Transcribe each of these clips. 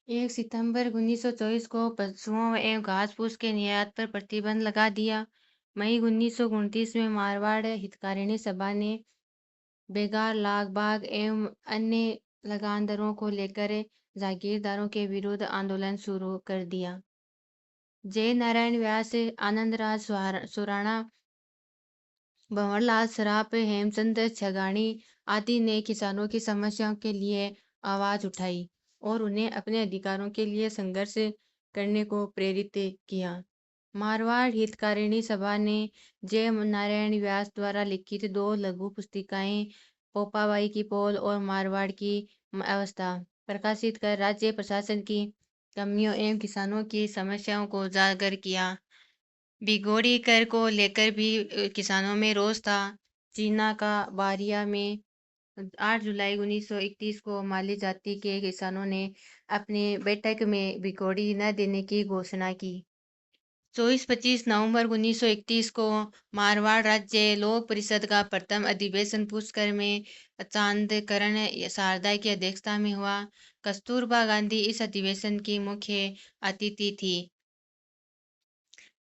1 सितंबर 1924 को पशुओं एवं घास फूस के निर्यात पर प्रतिबंध लगा दिया। मई 1929 में मारवाड़ हितकारिणी सभा ने बेगार लाग बाग एवं अन्य लगानदारों को लेकर जागीरदारों के विरुद्ध आंदोलन शुरू कर दिया। जय नारायण व्यास, आनंदराज सुराणा, भंवरलाल सराफ, हेमचंद छगानी आदि ने किसानों की समस्याओं के लिए आवाज उठाई और उन्हें अपने अधिकारों के लिए संघर्ष करने को प्रेरित किया। मारवाड़ हितकारिणी सभा ने जय नारायण व्यास द्वारा लिखित 2 लघु पुस्तिकाएं पोपाबाई की पोल और मारवाड़ की अवस्था प्रकाशित कर राज्य प्रशासन की कमियों एवं किसानों की समस्याओं को उजागर किया। भिगोड़ी कर को लेकर भी किसानों में रोष था। चीना का बारिया में 8 जुलाई 1931 को माली जाति के किसानों ने अपनी बैठक में भिगोड़ी न देने की घोषणा की। 24-25 नवंबर 1931 को मारवाड़ राज्य लोक परिषद का प्रथम अधिवेशन पुष्कर में चांदकरण शारदा की अध्यक्षता में हुआ। कस्तूरबा गांधी इस अधिवेशन की मुख्य अतिथि थी।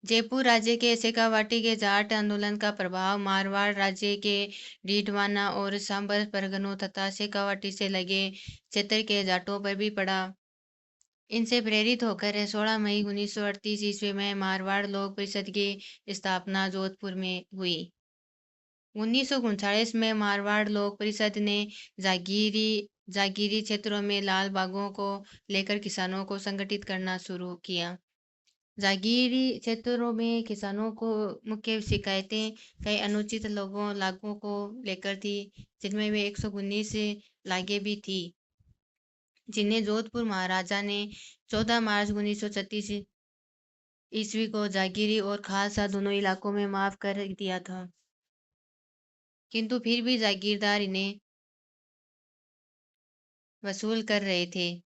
जयपुर राज्य के शेखावाटी के जाट आंदोलन का प्रभाव मारवाड़ राज्य के डीडवाना और सांबर परगनों तथा शेखावाटी से लगे क्षेत्र के जाटों पर भी पड़ा। इनसे प्रेरित होकर 16 मई 1938 ईस्वी में मारवाड़ लोक परिषद की स्थापना जोधपुर में हुई। 1939 में मारवाड़ लोक परिषद ने जागीरी क्षेत्रों में लाल बागों को लेकर किसानों को संगठित करना शुरू किया। जागीरी क्षेत्रों में किसानों को मुख्य शिकायतें कई अनुचित लागों को लेकर थी, जिनमें वे 119 लागें भी थी, जिन्हें जोधपुर महाराजा ने 14 मार्च 1936 ईस्वी को जागीरी और खालसा दोनों इलाकों में माफ कर दिया था, किंतु फिर भी जागीरदार इन्हें वसूल कर रहे थे।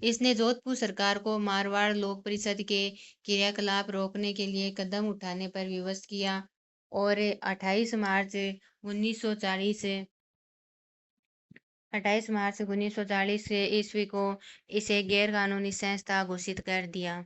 इसने जोधपुर सरकार को मारवाड़ लोक परिषद के क्रियाकलाप रोकने के लिए कदम उठाने पर विवश किया और 28 मार्च 1940 ईस्वी को इसे गैर कानूनी संस्था घोषित कर दिया।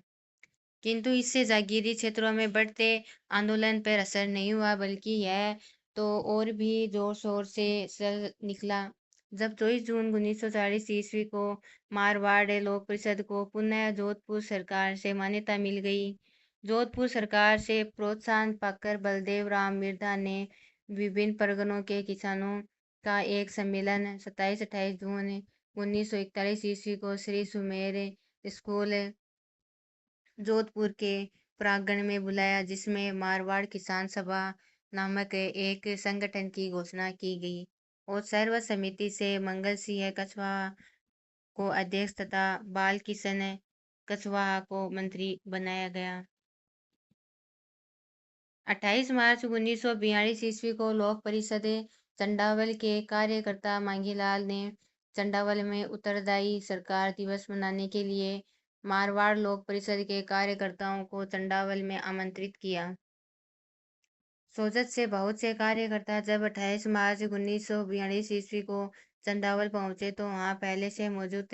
किंतु इससे जागीरी क्षेत्रों में बढ़ते आंदोलन पर असर नहीं हुआ, बल्कि यह तो और भी जोर शोर से चल निकला। जब 24 जून 1940 ईस्वी को मारवाड़ लोक परिषद को पुनः जोधपुर सरकार से मान्यता मिल गई। जोधपुर सरकार से प्रोत्साहन पाकर बलदेव राम मिर्धा ने विभिन्न परगनों के किसानों का एक सम्मेलन 27-28 जून 1941 ईस्वी को श्री सुमेर स्कूल जोधपुर के प्रांगण में बुलाया, जिसमें मारवाड़ किसान सभा नामक एक संगठन की घोषणा की गई और सर्व समिति से मंगल सिंह कछवाहा को अध्यक्ष तथा बाल किशन कछवाहा को मंत्री बनाया गया। 28 मार्च 1942 ईस्वी को लोक परिषद चंडावल के कार्यकर्ता मांगीलाल ने चंडावल में उत्तरदायी सरकार दिवस मनाने के लिए मारवाड़ लोक परिषद के कार्यकर्ताओं को चंडावल में आमंत्रित किया। सोजत से बहुत से कार्यकर्ता जब 28 मार्च 1942 ईस्वी को चंडावल पहुंचे तो वहां पहले से मौजूद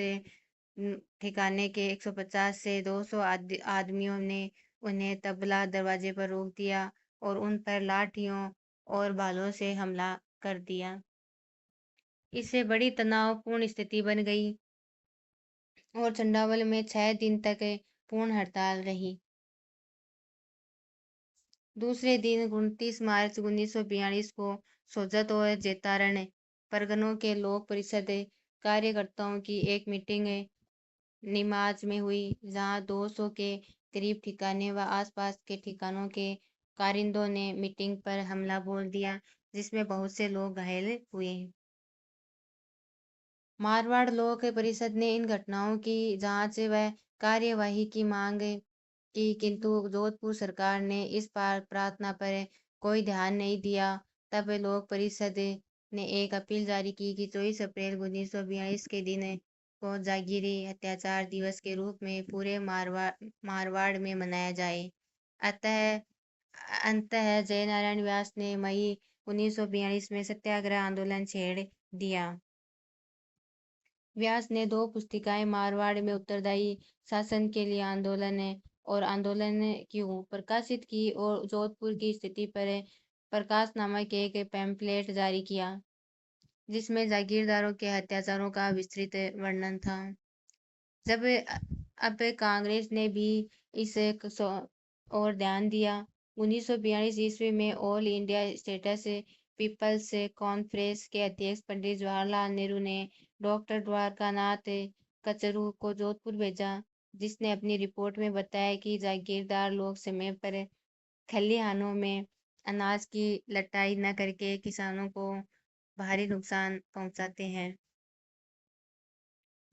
ठिकाने के 150 से 200 आदमियों ने उन्हें तबला दरवाजे पर रोक दिया और उन पर लाठियों और भालों से हमला कर दिया। इससे बड़ी तनावपूर्ण स्थिति बन गई और चंडावल में 6 दिन तक पूर्ण हड़ताल रही। दूसरे दिन 29 मार्च 1942 को सोजत और जैतारण परगनों के लोक परिषद कार्यकर्ताओं की एक मीटिंग निमाज में हुई, जहां 200 के करीब ठिकाने व आसपास के ठिकानों के कारिंदों ने मीटिंग पर हमला बोल दिया, जिसमें बहुत से लोग घायल हुए। मारवाड़ लोक परिषद ने इन घटनाओं की जांच व कार्यवाही की मांग की, किंतु जोधपुर सरकार ने इस प्रार्थना पर कोई ध्यान नहीं दिया। तब लोक परिषद ने एक अपील जारी की कि 24 अप्रैल 1942 के दिन को जागीरी अत्याचार दिवस के रूप में पूरे मारवाड़ में मनाया जाए। अंततः जयनारायण व्यास ने मई 1942 में सत्याग्रह आंदोलन छेड़ दिया। व्यास ने 2 पुस्तिकाएं मारवाड़ में उत्तरदायी शासन के लिए आंदोलन क्यों प्रकाशित की और जोधपुर की स्थिति पर प्रकाश नामक एक पैम्फलेट जारी किया, जिसमें जागीरदारों के अत्याचारों का विस्तृत वर्णन था। जब अब कांग्रेस ने भी इस और ध्यान दिया। 1942 ईस्वी में All India States People's Conference के अध्यक्ष पंडित जवाहरलाल नेहरू ने डॉक्टर द्वारकानाथ कचरू को जोधपुर भेजा, जिसने अपनी रिपोर्ट में बताया कि जागीरदार लोग समय पर खलिहानों में अनाज की लटाई न करके किसानों को भारी नुकसान पहुंचाते हैं।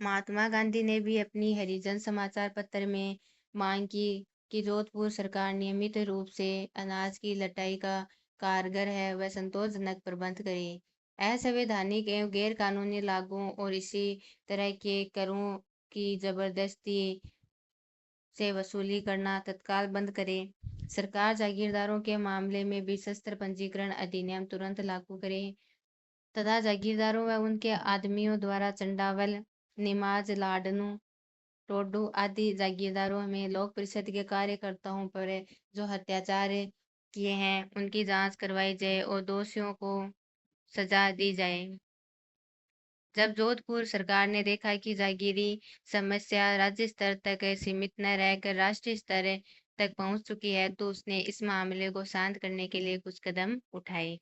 महात्मा गांधी ने भी अपनी हरिजन समाचार पत्र में मांग की कि जोधपुर सरकार नियमित रूप से अनाज की लटाई का कारगर है व संतोषजनक प्रबंध करे। असंवैधानिक एवं गैर कानूनी लागुओं और इसी तरह के करों की जबरदस्ती से वसूली करना तत्काल बंद करे। सरकार जागीरदारों के मामले में भी सशस्त्र पंजीकरण अधिनियम तुरंत लागू करे तथा जागीरदारों व उनके आदमियों द्वारा चंडावल, निमाज, लाडनू, टोडू आदि जागीरदारों में लोक परिषद के कार्यकर्ताओं पर जो अत्याचार किए हैं उनकी जांच करवाई जाए और दोषियों को सजा दी जाए। जब जोधपुर सरकार ने देखा कि जागीरी समस्या राज्य स्तर तक सीमित न रहकर राष्ट्रीय स्तर तक पहुंच चुकी है, तो उसने इस मामले को शांत करने के लिए कुछ कदम उठाए।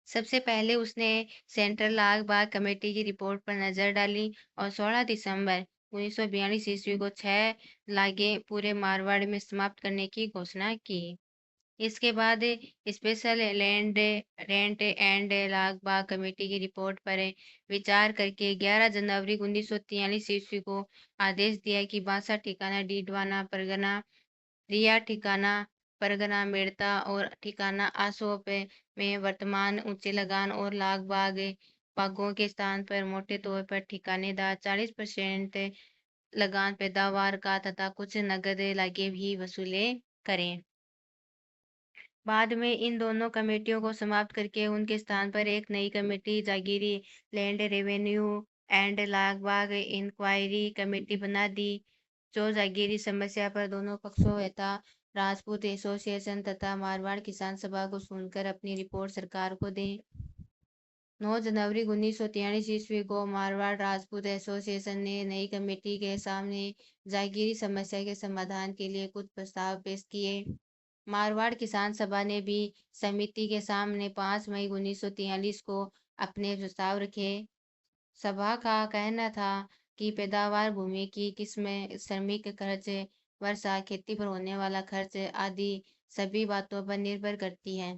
सबसे पहले उसने सेंट्रल लाग बाग कमेटी की रिपोर्ट पर नजर डाली और 16 दिसंबर 1942 ईस्वी को 6 लागें पूरे मारवाड़ में समाप्त करने की घोषणा की। इसके बाद स्पेशल लैंड रेंट एंड लाग बाग कमेटी की रिपोर्ट पर विचार करके 11 जनवरी 1943 ईस्वी को आदेश दिया कि बांसा ठिकाना डीडवाना परगना, रिया ठिकाना परगना मेड़ता और ठिकाना आसोप में वर्तमान ऊंचे लगान और लाग बाग बागों के स्थान पर मोटे तौर पर ठिकानेदार 40% लगान पैदावार का तथा कुछ नगद लागे भी वसूले करें। बाद में इन दोनों कमेटियों को समाप्त करके उनके स्थान पर एक नई कमेटी जागीरी लैंड रेवेन्यू एंड लाग बाग इंक्वायरी कमेटी बना दी, जो जागीरी समस्या पर दोनों पक्षों यथा राजपूत एसोसिएशन तथा मारवाड़ किसान सभा को सुनकर अपनी रिपोर्ट सरकार को दे। 9 जनवरी 1943 ईस्वी को मारवाड़ राजपूत एसोसिएशन ने नई कमेटी के सामने जागीरी समस्या के समाधान के लिए कुछ प्रस्ताव पेश किए। मारवाड़ किसान सभा ने भी समिति के सामने 5 मई 1943 को अपने प्रस्ताव रखे। सभा का कहना था कि पैदावार भूमि की किस्म, श्रमिक खर्च, वर्षा, खेती पर होने वाला खर्च आदि सभी बातों पर निर्भर करती है।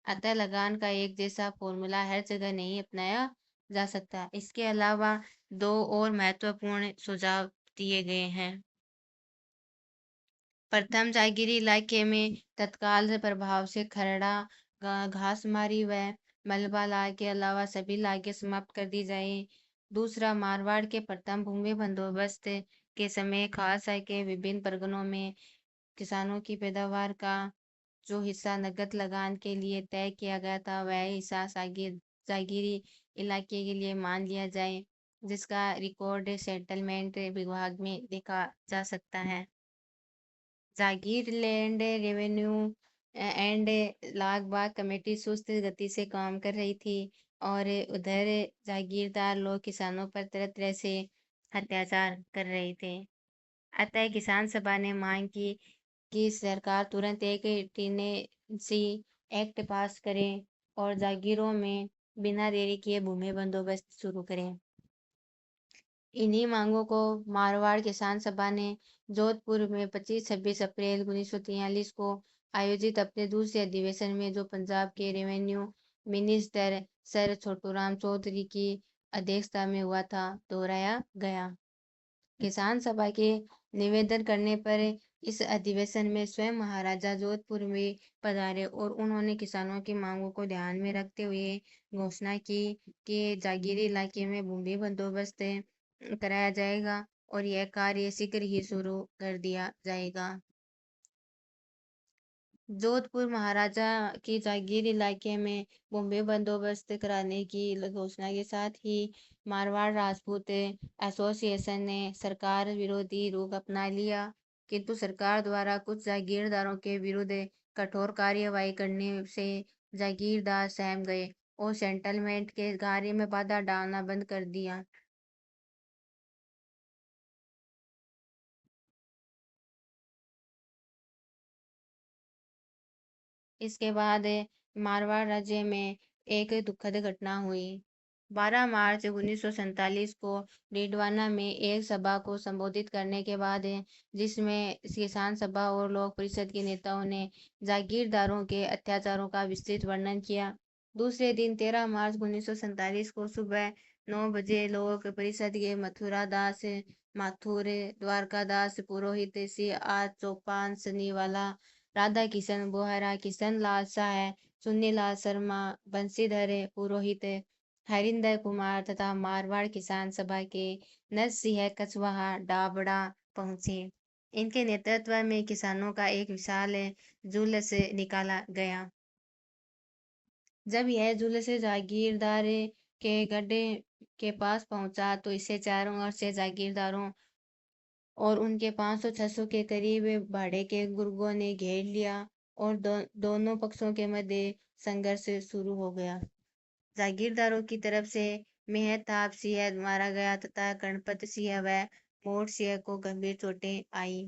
अतः लगान का एक जैसा फॉर्मूला हर जगह नहीं अपनाया जा सकता। इसके अलावा 2 और महत्वपूर्ण सुझाव दिए गए हैं। प्रथम, जागीरी इलाके में तत्काल प्रभाव से खरड़ा, घासमारी व मलबा लाग के अलावा सभी लागें समाप्त कर दी जाए। दूसरा, मारवाड़ के प्रथम भूमि बंदोबस्त के समय खालसा के विभिन्न परगनों में किसानों की पैदावार का जो हिस्सा नगद लगान के लिए तय किया गया था, वह हिस्सा जागीरी इलाके के लिए मान लिया जाए, जिसका रिकॉर्ड सेटलमेंट विभाग में देखा जा सकता है। जागीर लैंड रेवेन्यू एंड लाग बाग कमेटी सुस्त गति से काम कर रही थी और उधर जागीरदार लोग किसानों पर तरह तरह से अत्याचार कर रहे थे। अतः किसान सभा ने मांग की कि सरकार तुरंत एक टीनेसी एक्ट पास करे और जागीरों में बिना देरी किए भूमि बंदोबस्त शुरू करें। इन्हीं मांगों को मारवाड़ किसान सभा ने जोधपुर में 25-26 अप्रैल 1943 को आयोजित अपने दूसरे अधिवेशन में, जो पंजाब के revenue minister sir Chhoturam Chaudhary की अध्यक्षता में हुआ था, दोहराया गया। किसान सभा के निवेदन करने पर इस अधिवेशन में स्वयं महाराजा जोधपुर में पधारे और उन्होंने किसानों की मांगों को ध्यान में रखते हुए घोषणा की कि जागीरी इलाके में भूमि बंदोबस्त कराया जाएगा और यह कार्य शीघ्र ही शुरू कर दिया जाएगा। जोधपुर پور مہاراجہ کی جاگیر علاقے میں بمبے بندوبست کرانے کی گھوشنا کے ساتھ ہی مارواڑ راجپوت ایسوسی ایشن نے سرکار ورودھی رخ اپنا لیا، کنتو سرکار دوارا کچھ جاگیرداروں کے ورد کٹھور کارروائی کرنے سے جاگیردار سہم گئے اور سیٹلمنٹ کے کاریہ میں بادھا ڈالنا بند کر دیا۔ اس کے بعد مارواڑ راجیہ میں ایک دکھد گھٹنا ہوئی۔ 12 مارچ 1947 کو ڈڈوانا میں ایک سبھا کو سمبودھت کرنے کے بعد، جس میں کسان سبھا اور لوک پریشد کے نیتاؤں نے جاگیرداروں کے اتیاچاروں کا وسترت ورنن کیا۔ دوسرے دن 13 مارچ 1947 کو صبح 9 بجے لوک پریشد کے متھورا داس ماتھور، دوارکا داس پروہت، سی آر چوپان سنیوالا، رادھا کشن بوہرا، کشن لال شاہ، چنی لال شرما، بنسی دھر پروہت، ہریندر کمار تથા مارواڑ کسان سبھا کے نرسنہ کچھواہا ڈابڑا پہنچے۔ ان کے نیترتو میں کسانوں کا ایک وشال جلوس نکالا گیا۔ جب یہ جلوس جاگیردار کے گڑھ کے پاس پہنچا تو اسے چاروں اور سے جاگیرداروں اور ان کے 500-600 کے قریب بھاڑے کے گروہوں نے گھیر لیا اور دونوں پکشوں کے مدھیہ سنگھرش شروع ہو گیا۔ جاگیرداروں کی طرف سے مہتاب سنہ مارا گیا تથا گنپت سنہ و موٹ سنہ کو گمبھیر چوٹیں آئیں۔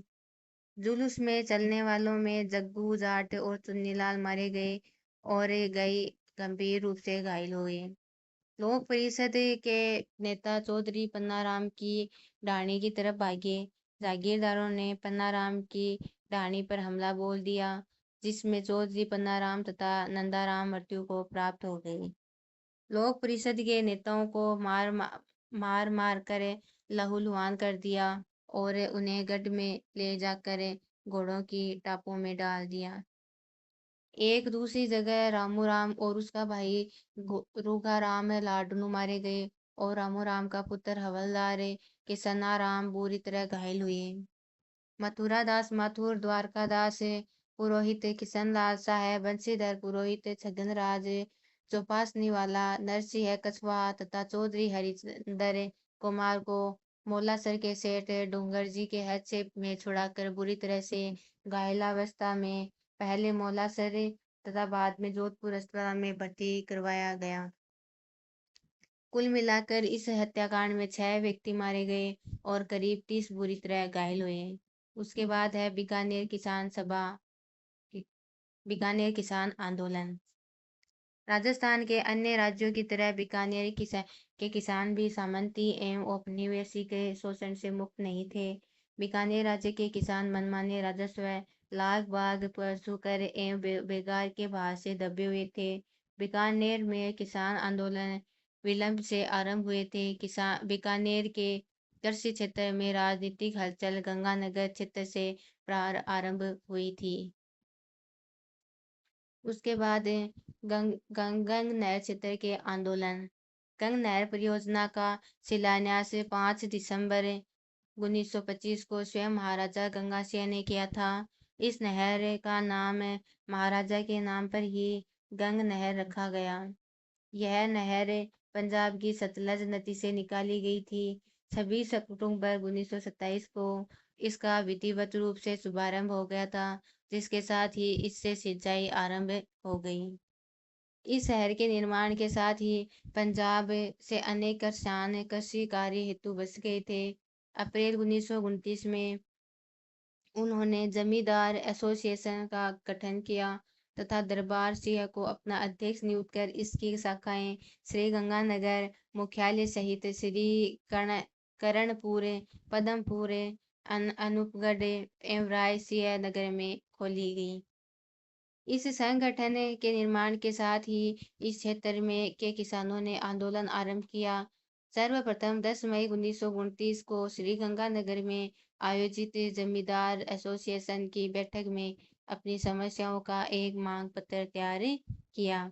جلوس میں چلنے والوں میں جگو جاٹ اور چنی لال مارے گئے اور کئی گمبھیر روپ سے گھائل ہوئے۔ لوک پریشد کے نیتا چودھری پنّا رام کی ڈھانی کی طرف بھاگے۔ جاگیرداروں نے پنّا رام کی ڈھانی پر حملہ بول دیا، جس میں چودھری پنّا رام تથا نندا رام مرتیو کو پراپت ہو گئی۔ لوک پریشد کے نیتاؤں کو مار مار کر لہولہان کر دیا اور انہیں گڑھ میں لے جا کر گھوڑوں کی ٹاپوں میں ڈال دیا۔ ایک دوسری جگہ رامو رام اور اس کا بھائی روگھا رام لاڈنو مارے گئے اور رامو رام کا پتر حولدار کشنا رام بری طرح گھائل ہوئے۔ متھورا داس ماتھور، دوارکا داس پروہت، کشن لال شاہ، بنسی دھر پروہت، چھگن راج چوپاسنیوالا، نرسنہ کچھواہا تથا چودھری ہریندر کمار کو مولاسر کے سیٹھ ڈونگر جی کے ہستیپ میں چھڑا کر بری طرح سے گھائلاوستھا میں پہلے مولاسر تથا بعد میں جودھپور اسپتال میں بھرتی کروایا گیا۔ کل ملا کر اس ہتیا کانڈ میں 6 ویکتی مارے گئے اور قریب 30 بری طرح گھائل ہوئے۔ اس کے بعد ہے بیکانیر کسان آندولن۔ راجستھان کے انیہ راجیوں کی طرح بیکانیر کے کسان بھی سامنتی ایوم اوپنیویشی کے شوشن سے مکت نہیں تھے۔ بیکانیر راجیہ کے کسان منمانے راجسو، لاگ باگ پرشکر ایوم بیگار کے بھار سے دبے ہوئے تھے۔ بیکانیر میں کسان آندولن ولمب سے آرمبھ ہوئے تھے۔ بیکانیر کے کرشی چھیتر میں راجنیتک ہلچل گنگا نگر چھیتر سے آرمبھ ہوئی تھی۔ اس کے بعد گنگ نہر چھیتر کے آندولن۔ گنگ نہر پریوجنا کا شیلانیاس 5 دسمبر 1925 کو سوئم مہاراجہ گنگا سنگھ نے کیا تھا۔ اس نہر کا نام مہاراجہ کے نام پر ہی گنگ نہر رکھا گیا۔ یہ نہر پنجاب کی ستلج ندی سے نکالی گئی تھی۔ 26 اکتوبر 1927 کو اس کا ودھیوت روپ سے شبھارمبھ ہو گیا تھا، جس کے ساتھ ہی اس سے سینچائی آرمبھ ہو گئی۔ اس شہر کے نرمان کے ساتھ ہی پنجاب سے انیک کسان کرشی کاریہ ہیتو بس گئے تھے۔ اپریل 1929 میں انہوں نے زمیندار ایسوسی ایشن کا گٹھن کیا تથا دربار سنگھ کو اپنا ادھیکش نیوت کر اس کی شاخائیں سری گنگا نگر مکھیالیہ سہت سری کرن پور، پدم پور، انوپ گڑھ ایوم رائے سنگھ نگر میں کھولی گئیں۔ اس سنگھ گٹھن کے نرمان کے ساتھ ہی اس چھیتر میں کے کسانوں نے آندولن آرمبھ کیا۔ سرو پرتم 10 مئی 1929 کو سری گنگا نگر میں آیوجت زمیندار ایسوسی ایشن کی بیٹھک میں اپنی سمسیاؤں کا ایک مانگ پتر تیار کیا۔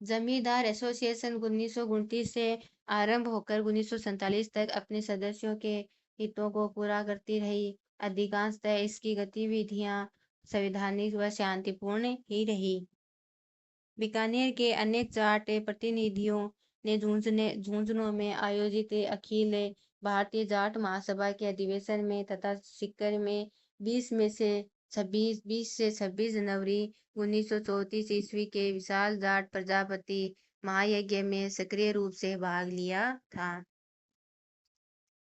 زمیندار ایسوسی ایشن 1929 سے آرمبھ ہو کر 1947 تک اپنے سدسیوں کے ہتوں کو پورا کرتی رہی۔ ادھکانشتঃ اس کی گتی ودھیاں संवैधानिक व शांतिपूर्ण ही रही। बीकानेर के अनेक जाट प्रतिनिधियों ने झुंझुनू में आयोजित अखिल भारतीय जाट महासभा के अधिवेशन में तथा सीकर में 20 से 26 जनवरी 1934 ईस्वी के विशाल जाट प्रजापति महायज्ञ में सक्रिय रूप से भाग लिया था।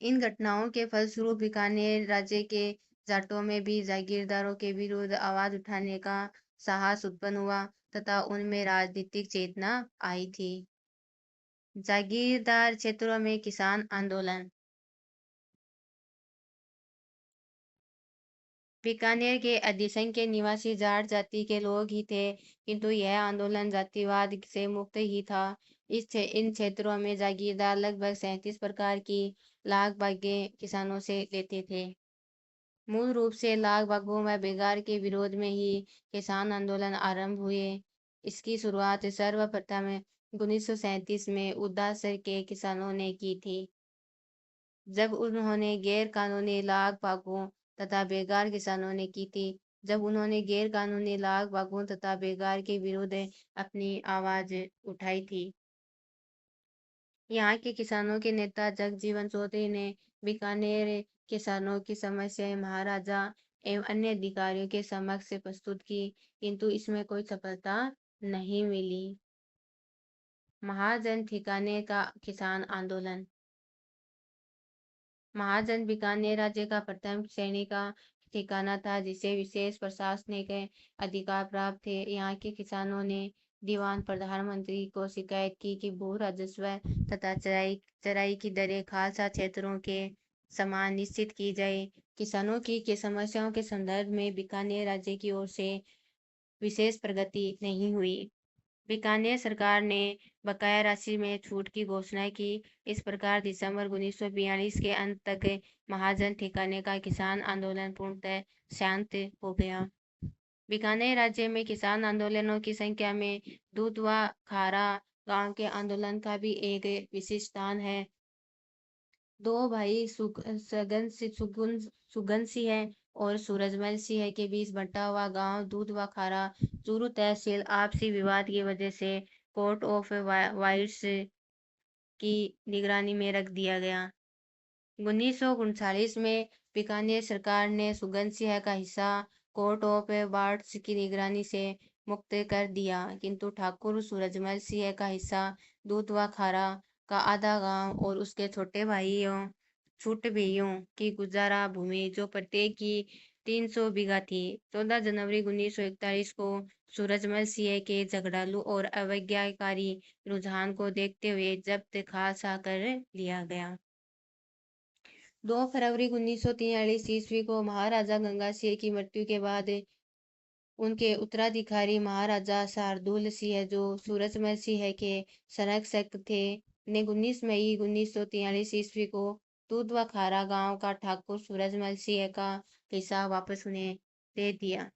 इन घटनाओं के फलस्वरूप बीकानेर राज्य के जाटों में भी जागीरदारों के विरुद्ध आवाज उठाने का साहस उत्पन्न हुआ तथा उनमें राजनीतिक चेतना आई थी। जागीरदार क्षेत्रों में किसान आंदोलन। बीकानेर के अधिसंख्य निवासी जाट जाति के लोग ही थे, किंतु यह आंदोलन जातिवाद से मुक्त ही था। इन क्षेत्रों में जागीरदार लगभग 37 प्रकार की लाग बागें किसानों से लेते थे। मूल रूप से लाग बागों व बेगार के विरोध में ही किसान आंदोलन आरंभ हुए। इसकी शुरुआत सर्वप्रथम 1937 में उदासर के किसानों ने की थी, जब उन्होंने गैर कानूनी लाग बागों तथा बेगार किसानों ने की थी जब उन्होंने गैर कानूनी लाग बागों तथा बेगार के विरुद्ध अपनी आवाज उठाई थी। यहाँ के किसानों के नेता जगजीवन चौधरी ने बीकानेर किसानों की समस्याएं महाराजा एवं अन्य अधिकारियों के समक्ष प्रस्तुत की, किंतु इसमें कोई सफलता नहीं मिली। महाजन ठिकाने का किसान आंदोलन। महाजन बीकानेर राज्य का प्रथम श्रेणी का ठिकाना था, जिसे विशेष प्रशासनिक अधिकार प्राप्त थे। यहाँ के किसानों ने दीवान प्रधानमंत्री को शिकायत की कि भू राजस्व तथा चराई की दरें खालसा क्षेत्रों के समान निश्चित की जाए। किसानों की समस्याओं के संदर्भ में बीकानेर राज्य की ओर से विशेष प्रगति नहीं हुई। बीकानेर सरकार ने बकाया राशि में छूट की घोषणा की। इस प्रकार दिसंबर 1942 के अंत तक महाजन ठिकाने का किसान आंदोलन पूर्णतः शांत हो गया। बीकानेर राज्य में किसान आंदोलनों की संख्या में दूधवा खारा गांव के आंदोलन का भी एक विशिष्ट स्थान है। दो भाई सुगन सिंह और सूरजमल सिंह के बीच बंटा हुआ गांव दूधवा खारा चूरू तहसील आपसी विवाद की वजह से कोर्ट ऑफ वाइट्स की निगरानी में रख दिया गया। 1939 में बीकानेर सरकार ने सुगन सिंह का हिस्सा कोर्ट ऑफ वाइट्स की निगरानी से मुक्त कर दिया, किंतु ठाकुर सूरजमल सिंह का हिस्सा दूधवा खारा का आधा गांव और उसके छोटे भाइयों की गुजारा भूमि, जो प्रत्येक की 300 बीघा थी, 14 जनवरी 1941 को सूरजमल सिंह के झगड़ालू और अवज्ञाकारी रुझान को देखते हुए जब्त खालसा कर लिया गया। 2 फरवरी 1943 ईस्वी को महाराजा गंगा सिंह की मृत्यु के बाद उनके उत्तराधिकारी महाराजा शार्दुल सिंह, जो सूरजमल सिंह के संरक्षक थे, ने 19 मई 1943 ईस्वी को दूधवा खारा गांव का ठाकुर सूरजमल सिंह का हिस्सा वापस उन्हें दे दिया।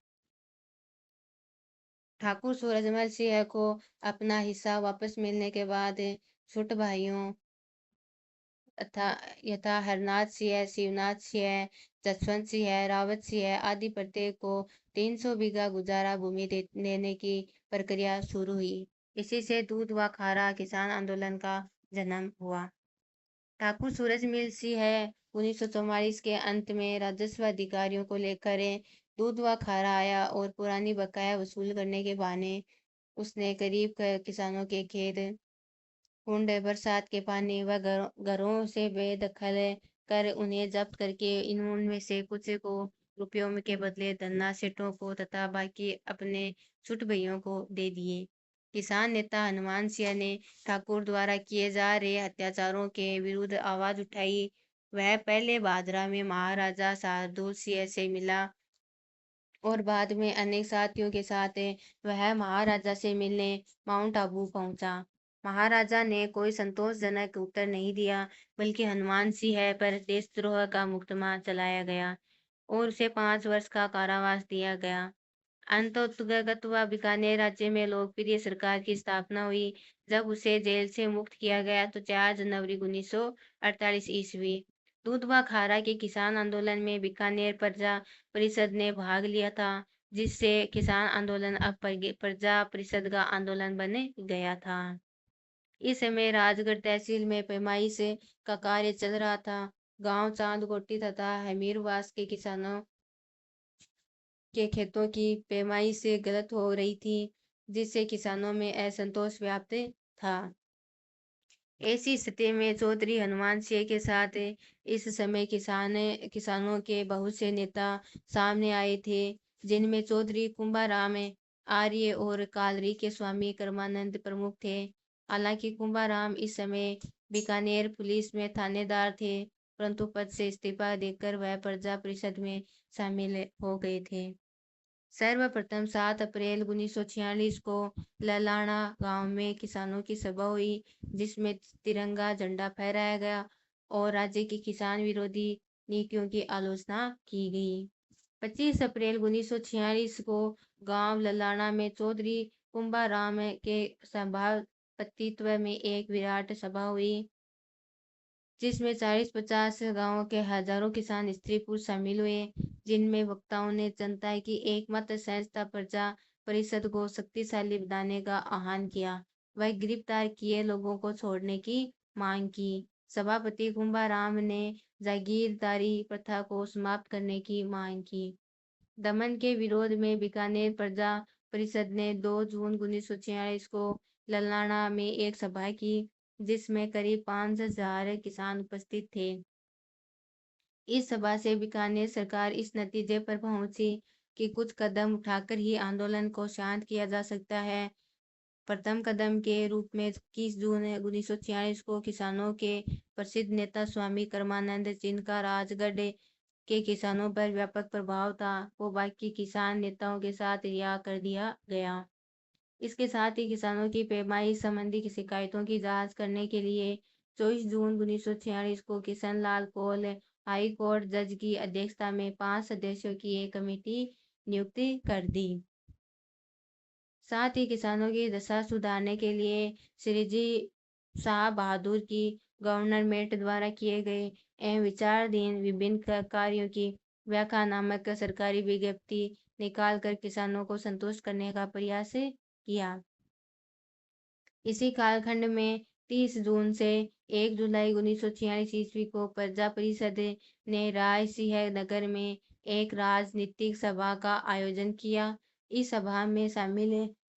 ठाकुर सूरजमल सिंह को अपना हिस्सा वापस मिलने के बाद छुट भाइयों यथा हरनाथ सिंह, शिवनाथ सिंह, जसवंत सिंह, रावत सिंह आदि प्रत्येक को 300 बीघा गुजारा भूमि देने की प्रक्रिया शुरू हुई। इसी से दूधवा खारा किसान आंदोलन का जन्म हुआ। ठाकुर सूरजमल सिंह 1944 के अंत में राजस्व अधिकारियों को लेकर दूधवा खारा आया और पुरानी बकाया वसूल करने के बहाने उसने गरीब किसानों के खेत, कुंड, बरसात के पानी व घरों से बेदखल कर उन्हें जब्त करके उनमें से कुछ को रुपयों के बदले धन्ना सेठों को तथा बाकी अपने छुट भइयों को दे दिए। किसान नेता हनुमान सिंह ने ठाकुर द्वारा किए जा रहे अत्याचारों के विरुद्ध आवाज उठाई। वह पहले भादरा में महाराजा शार्दुल सिंह से मिला और बाद में अनेक साथियों के साथ वह महाराजा से मिलने माउंट आबू पहुंचा। महाराजा ने कोई संतोषजनक उत्तर नहीं दिया, बल्कि हनुमान सिंह पर देशद्रोह का मुकदमा चलाया गया और उसे 5 वर्ष का कारावास दिया गया। अंततः बीकानेर राज्य में लोकप्रिय सरकार की स्थापना हुई। जब उसे जेल से मुक्त किया गया तो 4 जनवरी 1948 ईस्वी दूधवा खारा के किसान आंदोलन में बीकानेर प्रजा परिषद ने भाग लिया था। جس سے کسان آندولن اب پرجا پریشد کا آندولن بن گیا تھا۔ اس سمے راج گڑھ تحصیل میں پیمائش کا کاریہ چل رہا تھا۔ گاؤں چاند کوٹی تथा ہمیر واس کے کسانوں کے کھیتوں کی پیمائش غلط ہو رہی تھی، جس سے کسانوں میں اسنتوش ویاپت تھا۔ ایسی استھتی میں چودھری ہنومان سنگھ کے ساتھ اس سمے کسانوں کے بہت سے نیتا سامنے آئے تھے، جن میں چودھری کمبھا رام آریہ اور کالری کے سوامی کرمانند پرمکھ تھے۔ حالانکہ کمبھا رام اس سمے بیکانیر پولیس میں تھانے دار تھے، پرنتو پد سے استعفا دے کر وہ پرجا پریشد میں شامل ہو گئے تھے۔ سروپرتم 7 اپریل 1946 کو للانا گاؤں میں کسانوں کی سبھا ہوئی، جس میں ترنگا جھنڈا پھہرایا گیا اور راجیہ کی کسان ورودھی نیتیوں کی آلوچنا کی گئی۔ 25 اپریل 1946 کو گاؤں للانا میں چودھری کمبھا رام کے سبھاپتیتو میں ایک وراٹ سبھا ہوئی، جس میں 40-50 گاؤں کے ہزاروں کسان استری پروش شامل ہوئے، جن میں وکتاؤں نے جنتا کی ایک مت سنستھا پرجا پریشد کو شکتیشالی بنانے کا آہوان کیا۔ وہ گرفتار کیے لوگوں کو چھوڑنے کی مانگ کی۔ سبھاپتی کمبھا رام نے جاگیرداری پرتھا کو سماپت کرنے کی مانگ کی۔ دمن کے ورودھ میں بیکانیر پرجا پریشد نے 2 جون 1946 کو للانا میں ایک سبھا کی، جس میں قریب 5000 کسان اپستھت تھے۔ اس سبھا سے بیکانیر سرکار اس نتیجے پر پہنچی کہ کچھ قدم اٹھا کر ہی آندولن کو شانت کیا جا سکتا ہے۔ پرتھم قدم کے روپ میں 21 جون 1946 کو کسانوں کے پرسدھ نیتا سوامی کرمانند، جن کا راج گڑھ کے کسانوں پر ویاپک پربھاؤ تھا، کو باقی کسان نیتاؤں کے ساتھ رہا کر دیا گیا۔ اس کے ساتھ ہی کسانوں کی پیمائش سمبندھی شکایتوں کی جانچ کرنے کے لیے 24 جون 1946 کو کشن لال کول ہائی کورٹ جج کی ادھیکشتا میں 5 سدسیوں کی ایک کمیٹی نیوکت کر دی۔ ساتھ ہی کسانوں کی دشا سدھارنے کے لیے شری جی شاہ بہادر کی گورنمنٹ دوارا کیے گئے اہم وچارادھین وبھن کاریوں کی ویاکھیا نامک سرکاری وگیاپتی نکال کر کسانوں کو سنتوشٹ کرنے کا پریاس کیا۔ اسی کال کھنڈ میں 30 جون سے 1 جولائی 1946 کو پرجا پریشد نے رائے سنگھ نگر میں ایک راجنیتک سبھا کا آیوجن کیا۔ اس سبھا میں شامل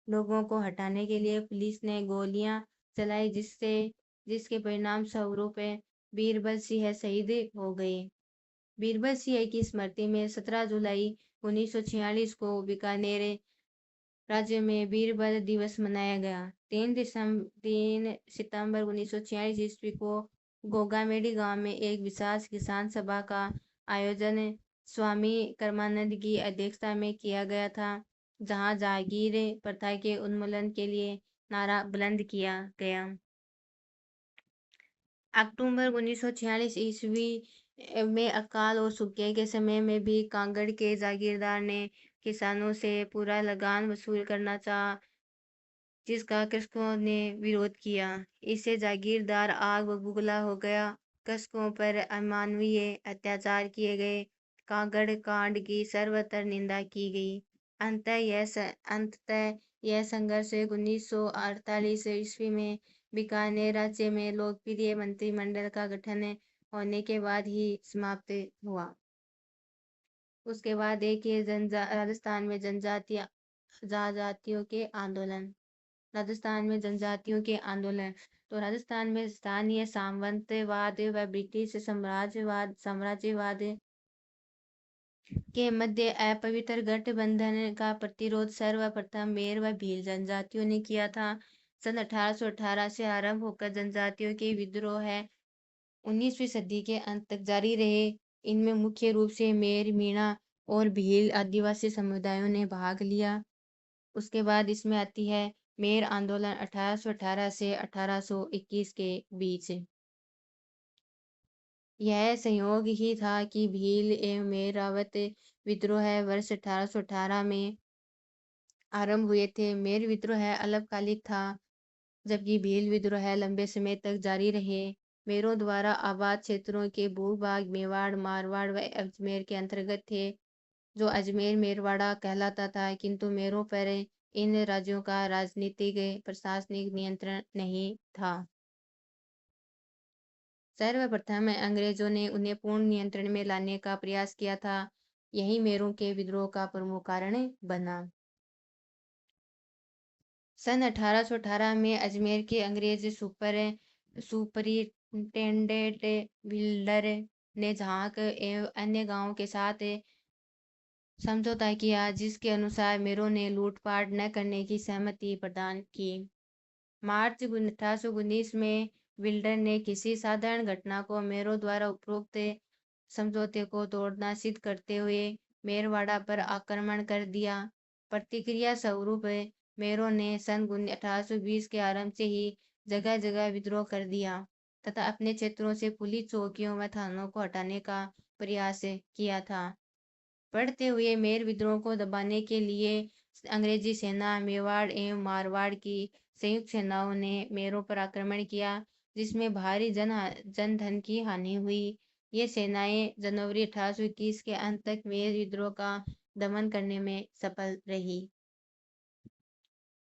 لوگوں کو ہٹانے کے لیے پولیس نے گولیاں چلائیں، جس کے پرینام سوروپ بیربل سنگھ شہید ہو گئے۔ بیربل سنگھ کی اسمرتی میں 17 جولائی 1946 کو بیکانیر راجیہ میں بیربل دیوس منایا گیا۔ 3 ستمبر 1946 کو گوگامیڈی گاؤں میں ایک وشاش کسان سبھا کا آیوجن سوامی کرمانند کی ادھیکشتا میں کیا گیا تھا، جہاں جاگیر پرتھا کے انمولن کے لیے نعرہ بلند کیا گیا۔ اکتوبر 1946 میں اکال اور سکے کے سمے میں بھی کانگڑ کے جاگیردار نے کسانوں سے پورا لگان وصول کرنا چاہا، جس کا کرشکوں نے ورودھ کیا۔ اس سے جاگیردار آگ ببولا ہو گیا۔ کرشکوں پر امانویہ اتیاچار کیے گئے۔ کانگڑ کانڈ کی سروتر نندا کی گئی۔ انتتঃ یہ سنگھرش 1948 میں بیکانیر راجیہ میں لوکپریہ منتری منڈل کا گٹھن ہونے کے بعد ہی سماپت ہوا۔ اس کے بعد ایک راجستھان میں جنجاتیوں کے آندولن۔ تو راجستھان میں استھانیہ سامنت واد و برٹش سامراجیہ واد کے مدھیہ اپوتر گٹھ بندھن کا پرتیروھ سروپرتم میر و بھیل جنجاتیوں نے کیا تھا۔ سن 1818 سے آرمبھ ہو کر جنجاتیوں کے ودروہ 19ویں صدی کے انت تک جاری رہے۔ ان میں مکھیہ روپ سے میر، مینا اور بھیل آدیواسی سمودایوں نے بھاگ لیا۔ اس کے بعد اس میں آتی ہے میر آندولن 1818 سے 1821 کے بیچ۔ یہ سنیوگ ہی تھا کہ بھیل ایوم میر راوت ودروہ ورش 1818 میں آرمبھ ہوئے تھے۔ میر ودروہ الپ کالک تھا، جبکہ بھیل ودروہ لمبے سمے تک جاری رہے۔ میروں دوارا آباد چھیتروں کے بھو بھاگ میواڑ، مارواڑ و اجمیر کے انترگت تھے۔ जो अजमेर मेरवाड़ा कहलाता था, किंतु मेरों पर इन राज्यों का राजनीतिक प्रशासनिक नियंत्रण नहीं था। सर्वप्रथम अंग्रेजों ने उन्हें पूर्ण नियंत्रण में लाने का प्रयास किया था। यही मेरों के विद्रोह का प्रमुख कारण बना। सन 1818 में अजमेर के अंग्रेज सुपरिटेंडेंट विल्डर ने झांक एवं अन्य गांवों के साथ समझौता किया, जिसके अनुसार मेरों ने लूटपाट न करने की सहमति प्रदान की। मार्च 1819 में विल्डर ने किसी साधारण घटना को मेरों द्वारा उपरोक्त समझौते को तोड़ना सिद्ध करते हुए मेरवाड़ा पर आक्रमण कर दिया। प्रतिक्रिया स्वरूप मेरों ने सन 1820 के आरंभ से ही जगह जगह विद्रोह कर दिया तथा अपने क्षेत्रों से पुलिस चौकियों व थानों को हटाने का प्रयास किया था। बढ़ते हुए मेर विद्रोह को दबाने के लिए अंग्रेजी सेना, मेवाड़ एवं मारवाड़ की संयुक्त सेनाओं ने मेरों पर आक्रमण किया, जिसमें भारी जनधन की हानि हुई। ये सेनाएं जनवरी 1821 के अंत तक मेर विद्रोह का दमन करने में सफल रही।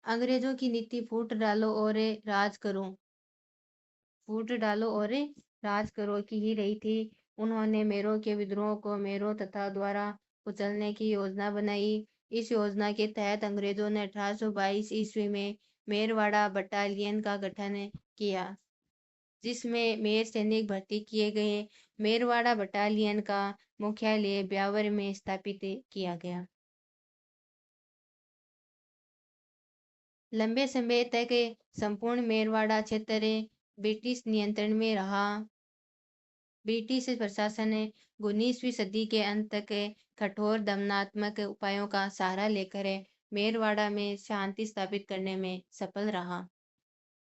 अंग्रेजों की नीति फूट डालो और राज करो की ही रही थी। उन्होंने मेरों के विद्रोह को मेरों तथा द्वारा कुचलने की योजना बनाई। इस योजना के तहत अंग्रेजों ने 1822 ईस्वी में मेरवाड़ा बटालियन का गठन किया, जिसमें मेर सैनिक भर्ती किए गए। मेरवाड़ा बटालियन का मुख्यालय ब्यावर में स्थापित किया गया। लंबे समय तक संपूर्ण मेरवाड़ा क्षेत्र ब्रिटिश नियंत्रण में रहा। ब्रिटिश प्रशासन 19वीं सदी के अंत तक कठोर दमनात्मक उपायों का सहारा लेकर मेरवाड़ा में शांति स्थापित करने में सफल रहा।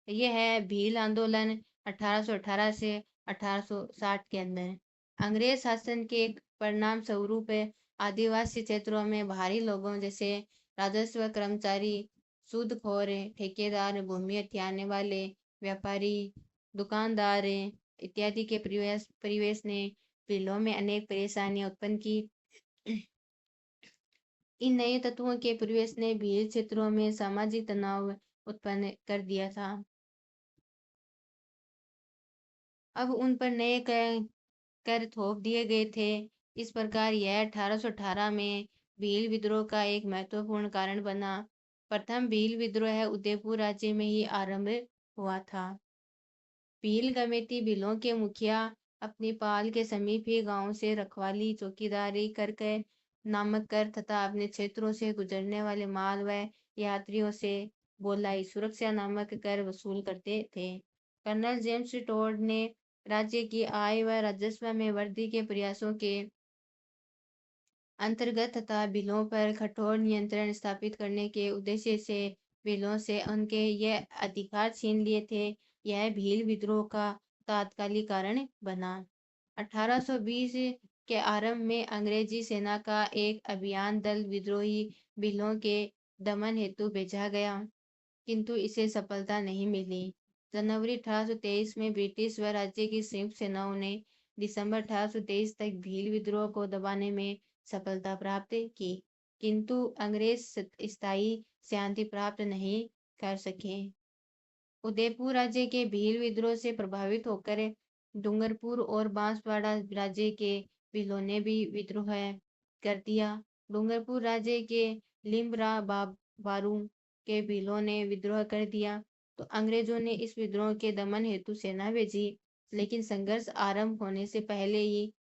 यह है भील आंदोलन 1818 से 1860 के अंदर। अंग्रेज शासन के परिणाम स्वरूप आदिवासी क्षेत्रों में भारी लोगों जैसे राजस्व कर्मचारी, सूदखोर, ठेकेदार, भूमि हथियाने वाले, व्यापारी, दुकानदार इत्यादि के परिवेश ने भीलों में अनेक परेशानियां उत्पन्न की। इन नए तत्वों के परिवेश ने भील क्षेत्रों में सामाजिक तनाव उत्पन्न कर दिया था। अब उन पर नए कर थोप दिए गए थे। इस प्रकार यह 1818 में भील विद्रोह का एक महत्वपूर्ण कारण बना। प्रथम भील विद्रोह उदयपुर राज्य में ही आरंभ हुआ था। भील गमेती भीलों के मुखिया अपनी पाल के समीप ही गांव से रखवाली चौकीदारी करके नामक कर तथा अपने क्षेत्रों से गुजरने वाले माल व यात्रियों से बोलाई सुरक्षा नामक कर वसूल करते थे। कर्नल जेम्स टोड ने राज्य की आय व राजस्व में वृद्धि के प्रयासों के अंतर्गत तथा बिलों पर कठोर नियंत्रण स्थापित करने के उद्देश्य से बिलों से उनके यह अधिकार छीन लिए थे। यह भील विद्रोह का तात्कालिक कारण बना। 1820 के आरंभ में अंग्रेजी सेना का एक अभियान दल विद्रोही बिलों के दमन हेतु भेजा गया, किंतु इसे सफलता नहीं मिली। जनवरी 1823 में ब्रिटिश व राज्य की संयुक्त सेनाओं ने दिसंबर 1823 तक भील विद्रोह को दबाने में सफलता प्राप्त की, किंतु अंग्रेज स्थायी शांति प्राप्त नहीं कर सके। उदयपुर राज्य के भील विद्रोह से प्रभावित होकर डूंगरपुर और बांसवाड़ा राज्य के भीलों ने भी विद्रोह कर दिया। डूंगरपुर राज्य के लिम्बरा बारू के भीलों ने विद्रोह कर दिया तो अंग्रेजों ने इस विद्रोह के दमन हेतु सेना भेजी, लेकिन संघर्ष आरंभ होने से पहले ही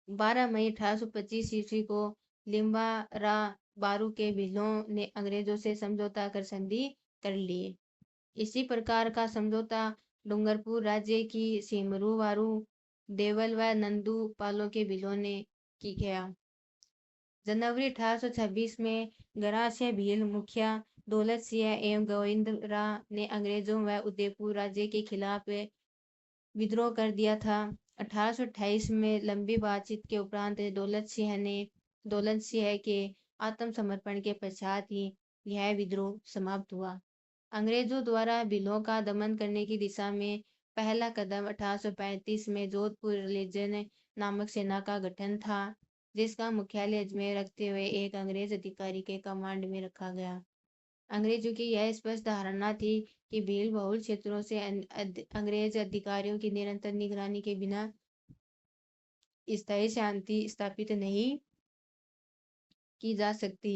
12 मई 1825 ईस्वी को लिम्बारा बारू के भीलों ने अंग्रेजों से समझौता कर संधि कर लिए। इसी प्रकार का समझौता डूंगरपुर राज्य की सिमरू वारू, देवल व नंदू पालों के भीलों ने की गया। जनवरी 1826 में गरासिया भील मुखिया दौलत सिंह एवं गोविंदरा ने अंग्रेजों व उदयपुर राज्य के खिलाफ विद्रोह कर दिया था। 1828 में लंबी बातचीत के उपरांत दौलत सिंह के आत्मसमर्पण के पश्चात ही यह विद्रोह समाप्त हुआ। अंग्रेजों द्वारा भीलों का दमन करने की दिशा में पहला कदम 1835 में जोधपुर लेजन नामक सेना का गठन था। جس کا مکھیالے اجمیر رکھتے ہوئے ایک انگریز ادھیکاری کے کمانڈ میں رکھا گیا۔ انگریزوں کی یہ اسپشٹ دھارنا تھی کہ بھیل بہل چھیتروں سے انگریز ادھیکاریوں کی نرنتر نگرانی کے بنا استھائی شانتی استھاپت نہیں کی جا سکتی۔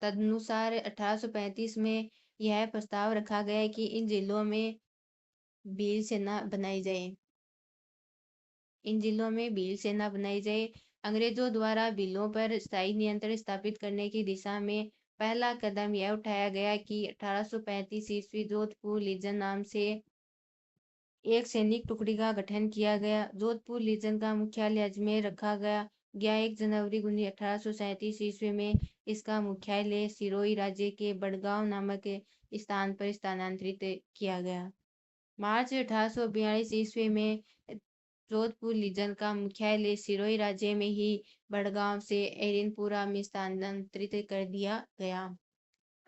تدنسار 1835 میں یہ پرستاو رکھا گیا کہ ان ضلعوں میں بھیل سینا بنائی جائے۔ انگریزوں دوارا بھیلوں پر استھائی نینترن استھاپت کرنے کی دشا میں پہلا قدم یہ اٹھایا گیا کہ 1835 جودھ پور لیجن نام سے ایک سینک ٹکڑی کا گٹھن کیا گیا۔ جودھ پور لیجن کا مکھیالے اجمیر رکھا گیا۔ 1 جنوری 1837 میں اس کا مکھیالے سروئی راجیہ کے بڑگاؤں نامک استھان پر استھانانترت کیا گیا۔ مارچ 1842 میں جودھ پور لیجن کا مکھیالے سروئی راجیہ میں ہی بڑگاؤں سے ایرن پورہ میں استھانانترت کر دیا گیا۔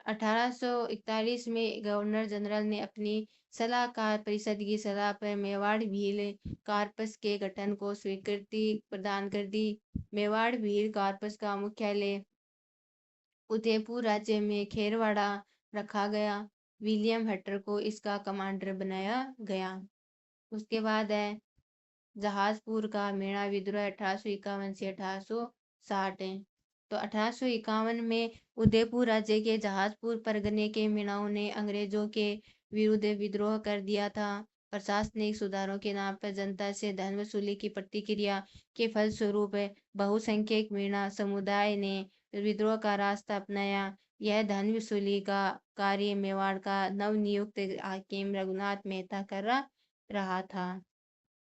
1841 میں گورنر جنرل نے اپنی صلاح کار پریشد کی صلاح پر میواڑ بھیل کارپس کے گٹھن کو سویکرتی پردان کر دی۔ میواڑ بھیل کارپس کا مکھیالے ادے پور راجیہ میں کھیرواڑہ رکھا گیا۔ ولیم ہٹر کو اس کا کمانڈر بنایا گیا۔ اس کے بعد ہے جہاز پور کا مینا ودروہ 1851 سے 1860۔ تو 1851 میں ادے پور راجیہ کے جہاز پور پرگنے کے میناؤں نے انگریزوں کے ورودھ ودروہ کر دیا تھا۔ پرشاسنک سدھاروں کے نام پر جنتا سے دھن وصولی کی پرتکریا کے پھل سوروپ بہو سنکھیک مینا سمودائے نے ودروہ کا راستہ اپنایا۔ یہ دھن وصولی کا کاریہ میواڑ کا نو نیوکت حاکم رگھوناتھ مہتا کر رہا تھا۔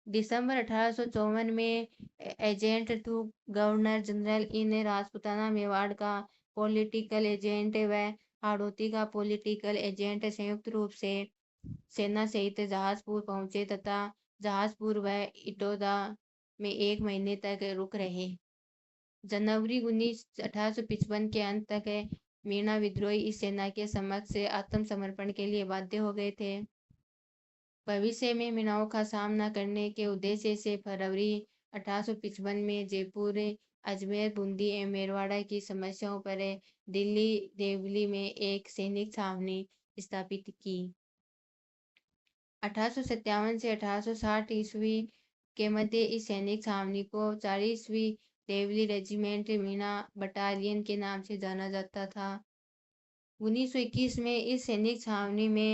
دسمبر 1854 میں ایجنٹ ٹو گورنر جنرل ان راجپوتانہ میواڑ کا پولیٹیکل ایجنٹ و ہاڑوتی کا پولیٹیکل ایجنٹ سیوکت روپ سے سینا سہت جہاز پور پہنچے تتھا جہاز پور و اٹودا میں 1 مہینے تک رک رہے۔ جنوری 1855 کے انت تک مینا ودروہی اس سینا کے سمکش آتم سمرپن کے لیے بادھیہ ہو گئے تھے۔ بھوشیہ میں میناؤں کا سامنا کرنے کے ادیشیہ سے فروری 1855 میں جے پور اجمیر بوندی و میرواڑ کی سمسیاؤں پر دلی دیولی میں ایک سینک چھاونی استھاپت کی۔ 1857 سے 1860 کے مدھیہ اس سینک چھاونی کو 40ویں دیولی ریجیمنٹ مینا بٹالین کے نام سے جانا جاتا تھا۔ 1921 میں اس سینک چھاونی میں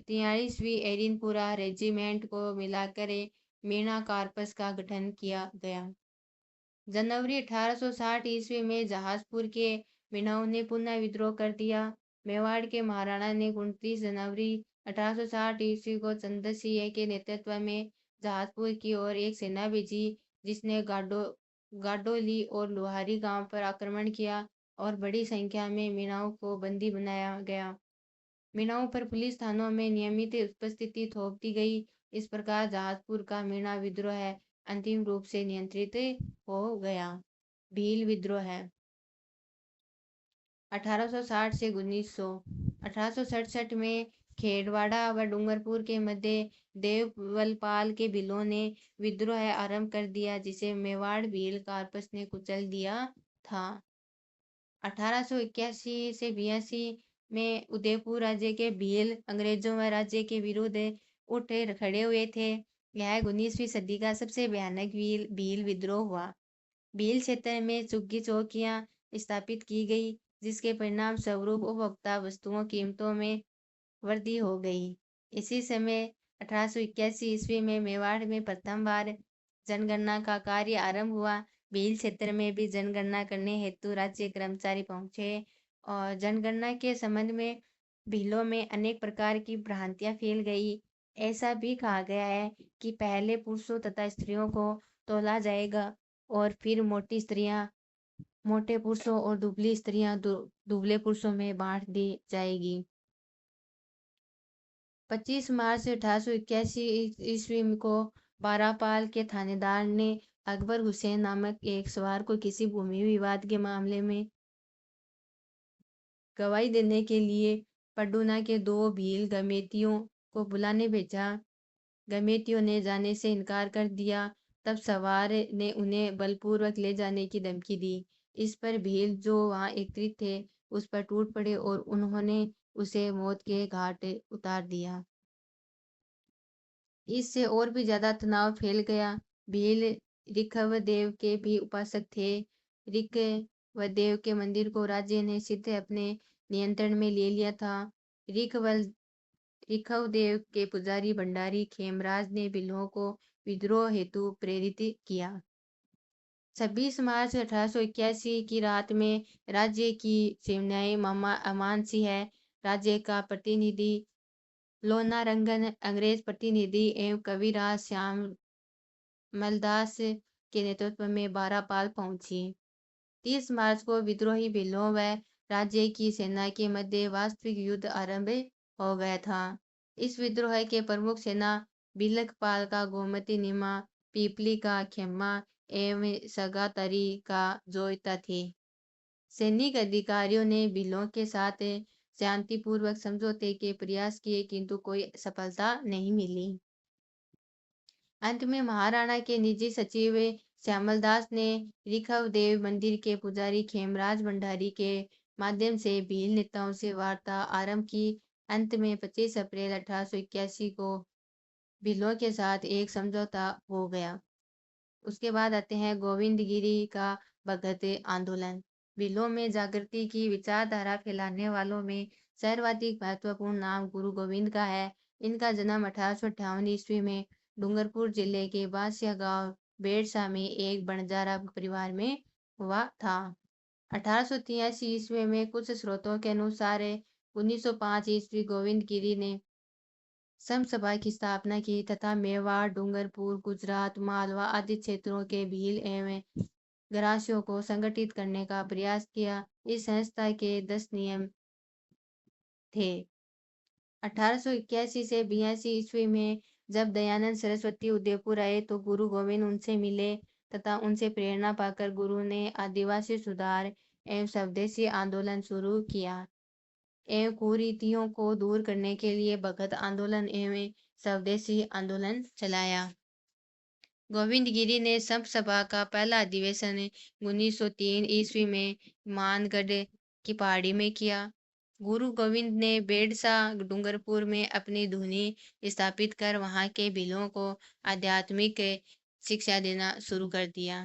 43ویں ایرن پورہ ریجیمنٹ کو ملا کر مینا کارپس کا گٹھن کیا گیا۔ جنوری 1860 میں جہاز پور کے میناؤں نے پنہ ودروہ کر دیا۔ میواڑ کے مہاراڑا نے 29 جنوری 1860 کو چندر سنہ کے نیترتو میں جہاز پور کی اور ایک سینا بھیجی جس نے گاڈولی اور لوہاری گاؤں پر آکرمن کیا اور بڑی سنکھیا میں میناؤں کو بندی بنایا گیا۔ میناؤں پر پولیس تھانوں میں نیمت اپستھتی تھوپ دی گئی۔ اس پرکار جہاز پور کا مینا ودروہ انتم روپ سے نینترت ہو گیا۔ بھیل ودروہ 1860 سے 1900۔ 1867 میں کھیرواڑہ و ڈونگرپور کے مدھیہ دیوبل پال کے بھیلوں نے ودروہ آرمبھ کر دیا جسے میواڑ بھیل کارپس نے کچل دیا تھا۔ 1881 سے 82 میں ادے پور راجیہ کے بھیل انگریزوں و راجیہ کے ورودھ اٹھ کھڑے ہوئے تھے۔ یہ 19ویں صدی کا سب سے بھیانک بھیل ودروہ ہوا۔ بھیل چھیتر میں چگی چوکیاں استھاپت کی گئی جس کے پرینام سوروپ اپبھوکتا وستوؤں قیمتوں میں وردھی ہو گئی۔ اسی سمے 1881 میں میواڑ میں پرتھم بار جن گننا کا کاریہ آرمبھ ہوا۔ بھیل چھیتر میں بھی جن گننا کرنے ہیتو راجیہ کرمچاری پہنچے اور جن گننا کے سمبندھ میں بھیلوں میں انیک پرکار کی بھرانتیاں پھیل گئی۔ ایسا بھی کہا گیا ہے کہ پہلے پروشوں تتھا استریوں کو تولا جائے گا اور پھر موٹی استریاں موٹے پروشوں اور دبلی استریاں دبلے پروشوں میں بانٹ دی جائے گی۔ 25 مارچ 1881 کو باراپال کے تھانے دار نے اکبر حسین نامک ایک سوار کو کسی بھومی وواد کے معاملے میں گواہی دینے کے لیے پڈونا کے 2 بھیل گمیتیوں کو بلانے بھیجا۔ گمیتیوں نے جانے سے انکار کر دیا۔ तब सवार ने उन्हें बलपूर्वक ले जाने की धमकी दी। इस पर भील, जो वहां एकत्रित थे, उस पर टूट पड़े और उन्होंने उसे मौत के घाट उतार दिया। इससे और भी ज्यादा तनाव फैल गया। भील ऋखवदेव के भी उपासक थे। ऋखवदेव के मंदिर को राज्य ने सीधे अपने नियंत्रण में ले लिया था। ऋखवल ऋखवदेव के पुजारी भंडारी खेमराज ने भीलों को विद्रोह हेतु प्रेरित किया। 26 मार्च 1881 की रात में राज्य की सेनाएं अमान सिंह, राज्य का प्रतिनिधि लोनारंगन, अंग्रेज प्रतिनिधि एवं कविराज श्यामलदास के नेतृत्व में बारापाल पहुंची। 30 मार्च को विद्रोही भीलों व राज्य की सेना के मध्य वास्तविक युद्ध आरंभ हो गया था। इस विद्रोह के प्रमुख सेना बिलकपाल का गोमती निमा, पीपली का खेम्मा एवं सगातरी का जोईता थे। सैनिक अधिकारियों ने भीलों के साथ शांतिपूर्वक समझौते के प्रयास किए, किंतु कोई सफलता नहीं मिली। अंत में महाराणा के निजी सचिव श्यामलदास ने ऋखवदेव मंदिर के पुजारी खेमराज भंडारी के माध्यम से भील नेताओं से वार्ता आरंभ की। अंत में 25 अप्रैल 1881 को भीलों के साथ एक समझौता हो गया। उसके बाद आते हैं गोविंदगिरी का भगत आंदोलन। भीलों में जागृति की विचारधारा फैलाने वालों में सर्वाधिक महत्वपूर्ण नाम गुरु गोविंद का है। इनका जन्म 1858 ईस्वी में डूंगरपुर जिले के बासिया गांव बेड़सा में एक बंजारा परिवार में हुआ था। 1883 ईस्वी में कुछ स्रोतों के अनुसार 1905 ईस्वी गोविंदगिरी ने समसभा की स्थापना की तथा मेवाड़, डूंगरपुर, गुजरात, मालवा आदि क्षेत्रों के भील एवं ग्रासियों को संगठित करने का प्रयास किया। इस संस्था के 10 नियम थे। 1881 से 82 ईस्वी में जब दयानंद सरस्वती उदयपुर आए तो गुरु गोविंद उनसे मिले तथा उनसे प्रेरणा पाकर गुरु ने आदिवासी सुधार एवं स्वदेशी आंदोलन शुरू किया एवं कुरीतियों को दूर करने के लिए भगत आंदोलन एवं स्वदेशी आंदोलन चलाया। गोविंदगिरी ने समसभा का पहला अधिवेशन 1903 ईस्वी में मानगढ़ की पहाड़ी में किया। गुरु गोविंद ने बेड़सा डूंगरपुर में अपनी धुनी स्थापित कर वहां के भीलों को आध्यात्मिक शिक्षा देना शुरू कर दिया।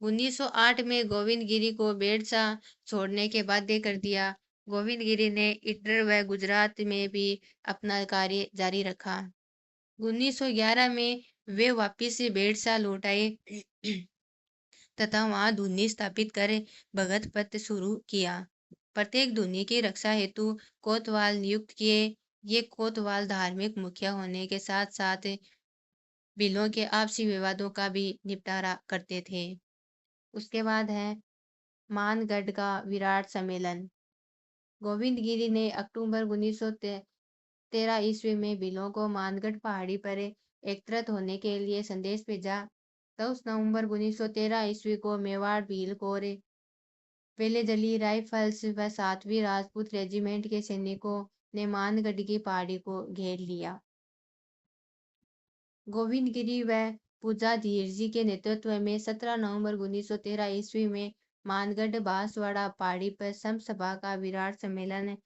1908 में गोविंदगिरी को बेड़सा छोड़ने के बाध्य कर दिया। गोविंदगिरी ने इटर व गुजरात में भी अपना कार्य जारी रखा। 1911 में वे वापिस बेड़सा लौट आए तथा वहां धुनी स्थापित कर भगत पथ शुरू किया। प्रत्येक धुनी की रक्षा हेतु कोतवाल नियुक्त किए। ये कोतवाल धार्मिक मुखिया होने के साथ साथ भीलों के आपसी विवादों का भी निपटारा करते थे। उसके बाद है मानगढ़ का विराट सम्मेलन। गोविंदगिरी ने अक्टूबर 1913 ईस्वी में भीलों को मानगढ़ पहाड़ी पर एकत्रित होने के लिए संदेश भेजा। 10 नवंबर 1913 ईस्वी को मेवाड़ भील कोर, वेलेदली राइफल्स व 7वीं राजपूत रेजिमेंट के सैनिकों ने मानगढ़ की पहाड़ी को घेर लिया। गोविंदगिरी व पूजाधीर जी के नेतृत्व में 17 नवंबर 1913 ईस्वी में मानगढ़ बांसवाड़ा पहाड़ी पर समसभा का विराट सम्मेलन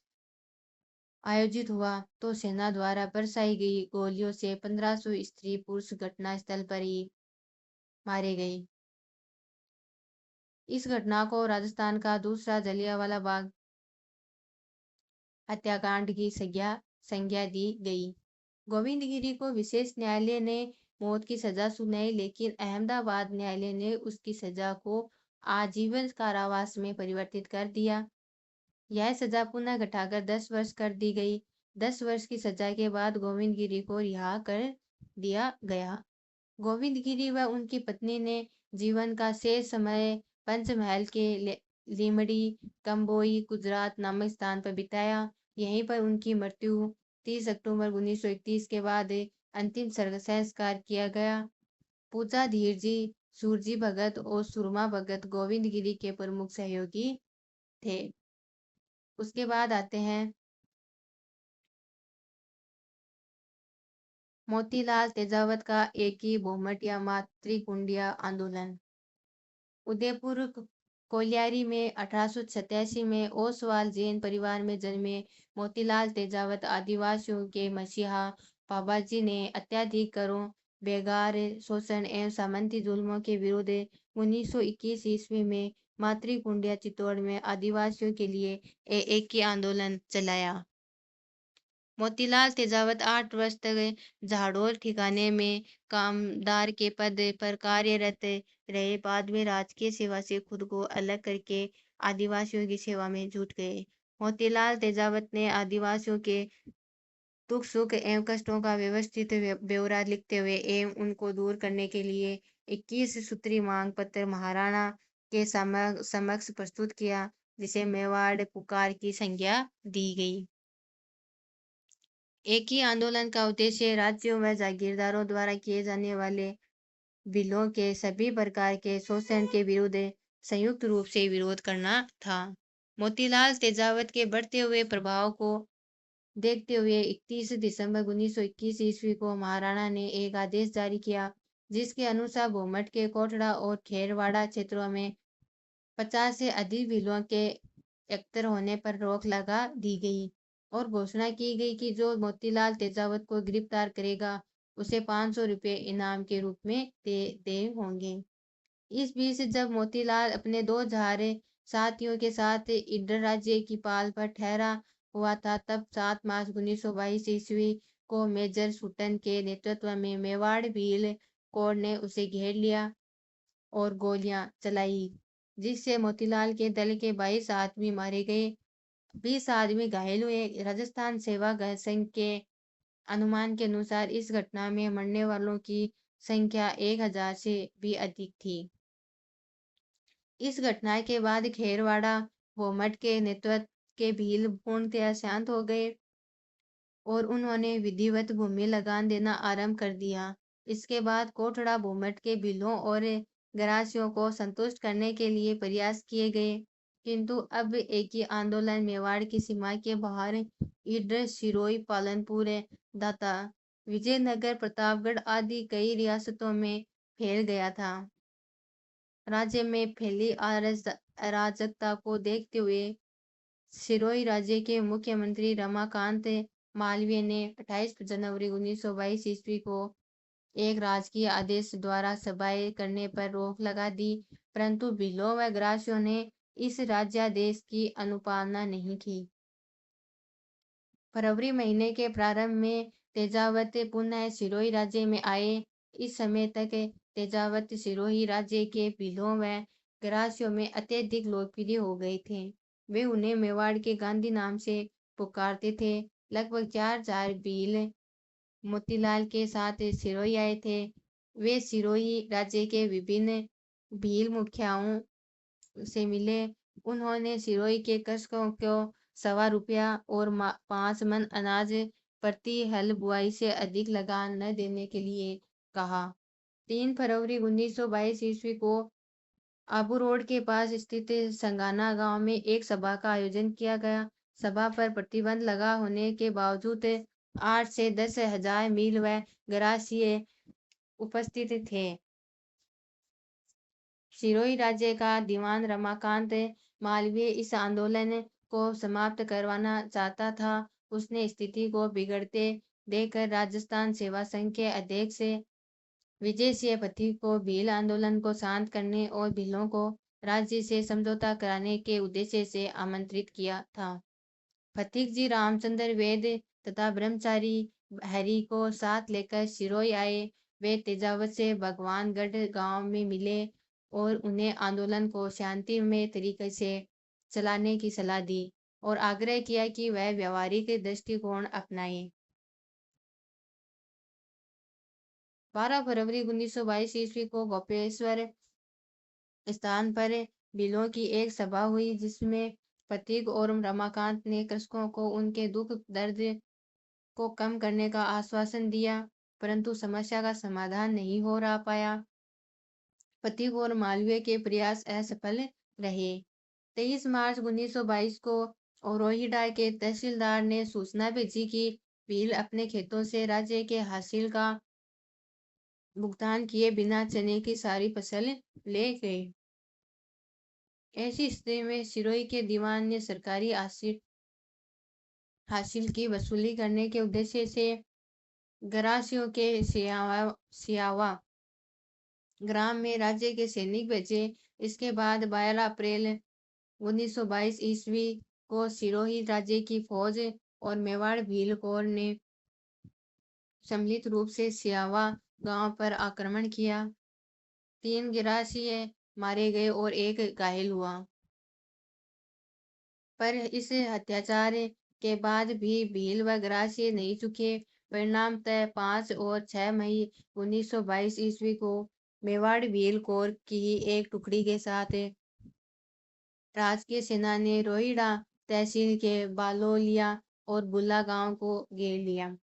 आयोजित हुआ तो सेना द्वारा बरसाई गई गोलियों से 1500 स्त्री पुरुष घटनास्थल पर ही मारे गए। इस घटना को राजस्थान का दूसरा जलियांवाला बाग हत्याकांड की संज्ञा दी गई। गोविंदगिरी को विशेष न्यायालय ने मौत की सजा सुनाई, लेकिन अहमदाबाद न्यायालय ने उसकी सजा को आजीवन कारावास में परिवर्तित कर दिया। यह सजा पुनः घटाकर 10 वर्ष कर दी गई। 10 वर्ष की सजा के बाद गोविंदगिरी को रिहा कर दिया गया। गोविंदगिरी व उनकी पत्नी ने जीवन का शेष समय पंचमहल के लिमड़ी कंबोई गुजरात नामक स्थान पर बिताया। यहीं पर उनकी मृत्यु 30 अक्टूबर 1931 के बाद अंतिम संस्कार किया गया। पूजाधीर जी, सूरजी भगत और सुरमा भगत गोविंदगिरी के प्रमुख सहयोगी थे। उसके बाद आते हैं موتی لال تیجاوت کا ایک ہی بہمت یا ماتری کنڈیا آندولن۔ ادے پور کولیاری میں 1887 میں اوسوال جین پریوار میں جنمے موتی لال تیجاوت آدی واسیوں کے مسیحا بابا جی نے اتیادھک کروں، بےگار شوشن ایوं سامنتی ظلموں کے ورودھ 1921 عیسوی میں ماتری کنڈیا چتوڑ میں آدی واسیوں کے لیے ایک ہی آندولن چلایا۔ موتی لال تیجاوت 8 برس تک جھاڑول ٹھکانے میں کامدار کے پد پر کاریہرت رہے، بعد میں راجکیے سیوا سے خود کو الگ کر کے آدی واسیوں کی سیوا میں جٹ گئے۔ موتی لال تیجاوت نے آدی واسیوں کے دکھ سکھ ایوं کشٹوں کا ویوستھت بیورا لکھتے ہوئے ایوں ان کو دور کرنے کے لیے 21 ستری مانگ پتر مہارانا کے سمکش پرستت کیا، جسے میواڑ پکار کی سنجھا دی گئی۔ ایک ہی آندولن کا ادیشیہ راجیوں و جاگیرداروں دوارا کیے جانے والے بلوں کے سبھی پرکار کے شوشن کے ورودھ سیکت روپ سے ورودھ کرنا تھا۔ موتی لال تیجاوت کے بڑھتے ہوئے پربھاؤ کو دیکھتے ہوئے 31 دسمبر 1921 عیسوی کو مہارانا نے ایک آدیش جاری کیا، جس کے انوسار بھومٹ کے کوٹھڑا اور کھیرواڑہ چھیتروں میں 50 سے ادھک بھیلوں کے ایکتر ہونے پر روک لگا دی گئی اور گھوشنا کی گئی کہ جو موتی لال تیجاوت کو گرفتار کرے گا اسے 500 روپے انعام کے روپ میں دے ہوں گے۔ اس بیچ جب موتی لال اپنے 2000 ساتھیوں کے ساتھ ایڈر راجیہ کی پال پر ٹھہرا ہوا تھا، تب 7 مارچ 1922 عیسوی کو میجر سوٹن کے نیترتو میں میواڑ بھیل کوڑ نے اسے گھیر لیا اور گولیاں چلائیں، جس سے موتی لال کے دل کے 22 آدمی مارے گئے، 20 آدمی گھائل ہوئے۔ راجستھان سیوا سنگھ کے انومان کے انوسار اس گھٹنا میں مرنے والوں کی سنکھیا 1000 سے بھی ادھک تھی۔ اس گھٹنا کے بعد کھیرواڑہ بھومٹ کے نیترتو کے بھیل پورنتیا شانت ہو گئے اور انہوں نے ودھیوت بھومی لگان دینا آرمبھ کر دیا۔ اس کے بعد کوٹھڑا بھومٹ کے بھیلوں اور گراسیوں کو سنتشٹ کرنے کے لیے پریاس کیے گئے، کنتو اب ایک ہی آندولن میواڑ کی سیما کے باہر ایڈر، سروئی، پالن پور، داتا، وجے نگر، پرتاپ گڑھ آدی کئی ریاستوں میں پھیل گیا تھا۔ راجیہ میں پھیلی اراجکتا کو دیکھتے ہوئے سروئی راجیہ کے مکھیہ منتری رماکانت مالویہ نے 28 جنوری 1922 عیسوی کو ایک راجکیے آدیش دوارا سبھائیں کرنے پر روک لگا دی، پرنتو بھیلوں و گراسیوں نے اس راجیادیش کی انوپالنا نہیں کی۔ فروری مہینے کے پرارمبھ میں تیجاوت پنہ سروئی راجیہ میں آئے۔ اس سمے تک تیجاوت سروئی راجیہ کے بھیلوں و گراسیوں میں اتیہدک لوکپریہ ہو گئے تھے۔ وہ انہیں میواڑ کے گاندھی نام سے پکارتے تھے۔ لگ بھگ 4000 بھیل موتی لال کے ساتھ سروئی آئے تھے۔ وہ سروئی راجیہ کے وبھن بھیل مکھیاؤں سے ملے۔ انہوں نے سروئی کے کرشکوں کو 1.25 روپیہ اور 5 من اناج پرتی ہل بوائی سے ادھک لگان نہ دینے کے لیے کہا۔ 3 فروری 1922 عیسوی کو آبو روڈ کے پاس استھت سنگانا گاؤں میں ایک سبھا کا آیوجن کیا گیا۔ سبھا پر پرتبندھ لگا ہونے کے باوجود 8 سے 10 ہزار بھیل و گراسیے اپستھت تھے۔ سروئی راجیہ کا دیوان رماکانت مالویہ اس آندولن کو سماپت کروانا چاہتا تھا۔ اس نے استھتی کو بگڑتے دیکھ کر راجستھان سیوا سنگھ کے ادھیکش وجے سنگھ پتھیک کو بھیل آندولن کو شانت کرنے اور بھیلوں کو راجیہ سے سمجھوتہ کرانے کے ادیشیہ سے آمنترت کیا تھا۔ پتھیک جی رام چندر وید تتھا برہمچاری ہری کو ساتھ لے کر سروئی آئے۔ وہ تیجاوت سے بھگوان گڑھ گاؤں میں ملے اور انہیں آندولن کو شانتی مئے طریقے سے چلانے کی صلاح دی اور آگرہ کیا کہ وہ ویوہارک درشٹیکون اپنائیں۔ 12 فروری 1922 عیسوی کو گوپیشور استھان پر بھیلوں کی ایک سبھا ہوئی، جس میں پتھیک اور رماکانت نے کرشکوں کو ان کے دکھ درد کو کم کرنے کا آشواسن دیا، پرنتو سمسیا کا سمادھان نہیں ہو پایا۔ پتھیک اور مالویہ کے پریاس اسفل رہے۔ 23 مارچ 1922 کو روہیڈا کے تحصیلدار نے سوچنا بھیجی کہ भील अपने खेतों से राज्य के हासिल का भुगतान किए बिना चने की सारी फसल ले गए। ऐसी स्थिति में सिरोही के दीवान ने सरकारी हासिल की वसूली करने के उद्देश्य से गरासियों के सियावा ग्राम में राज्य के सैनिक भेजे। इसके बाद 12 अप्रैल 1922 ईस्वी को सिरोही राज्य की फौज और मेवाड़ भील कोर ने सम्मिलित रूप से सियावा गांव पर आक्रमण किया। 3 गरासिए मारे गए और एक घायल हुआ। पर इस अत्याचार के बाद भी भील व गरासिए नहीं चुके। परिणामतः 5 और 6 मई 1922 ईस्वी को मेवाड़ भील कोर की एक टुकड़ी के साथ राजकीय सेना ने रोहिड़ा तहसील के बालोलिया और बुल्ला गांव को घेर लिया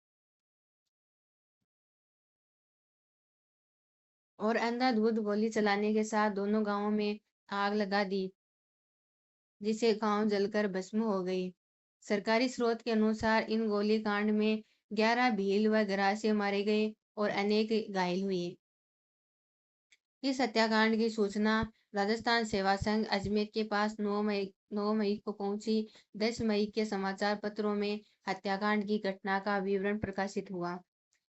और अंधाधुंध गोली चलाने के साथ दोनों गांवों में आग लगा दी, जिससे गांव जलकर भस्म हो गई। सरकारी स्रोत के अनुसार इन गोलीकांड में 11 भील व गरासिए मारे गए और अनेक घायल हुए। इस हत्याकांड की सूचना राजस्थान सेवा संघ अजमेर के पास 9 मई को पहुंची। 10 मई के समाचार पत्रों में हत्याकांड की घटना का विवरण प्रकाशित हुआ।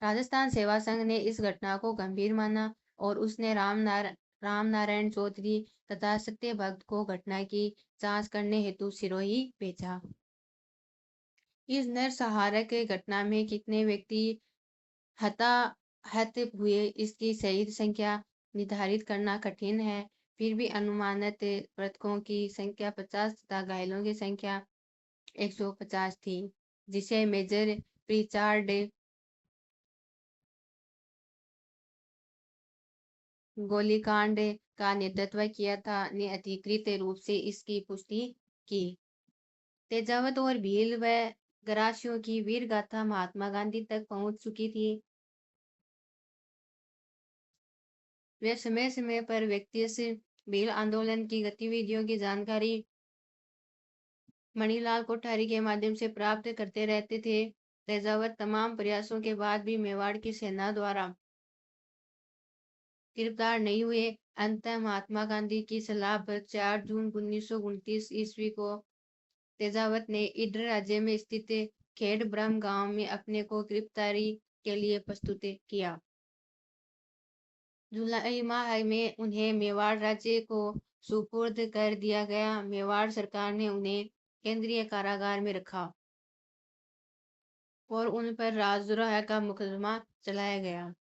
राजस्थान सेवा संघ ने इस घटना को गंभीर माना और उसने राम नारायण चौधरी तथा सत्य भक्त को घटना की जांच करने हेतु सिरोही भेजा। इस नरसंहारक घटना में कितने व्यक्ति हताहत हुए इसकी सही संख्या निर्धारित करना कठिन है। फिर भी अनुमानित मृतकों की संख्या 50 तथा घायलों की संख्या 150 थी, जिसे मेजर प्रिचार्ड गोलीकांड का नेतृत्व किया था ने अधिकृत रूप से इसकी पुष्टि की। तेजावत और भील व गरासियों की वीर गाथा महात्मा गांधी तक पहुंच चुकी थी। वे समय समय पर व्यक्ति से भील आंदोलन की गतिविधियों की जानकारी मणिलाल कोठारी के माध्यम से प्राप्त करते रहते थे। तेजावत तमाम प्रयासों के बाद भी मेवाड़ की सेना द्वारा गिरफ्तार नहीं हुए। अंततः महात्मा गांधी की सलाह पर 4 जून 1929 ईस्वी को तेजावत ने इडर राज्य में स्थित खेड़ ब्रह्म गांव में अपने को गिरफ्तारी के लिए प्रस्तुत किया। जुलाई माह में उन्हें मेवाड़ राज्य को सुपुर्द कर दिया गया। मेवाड़ सरकार ने उन्हें केंद्रीय कारागार में रखा और उन पर राजद्रोह का मुकदमा चलाया गया।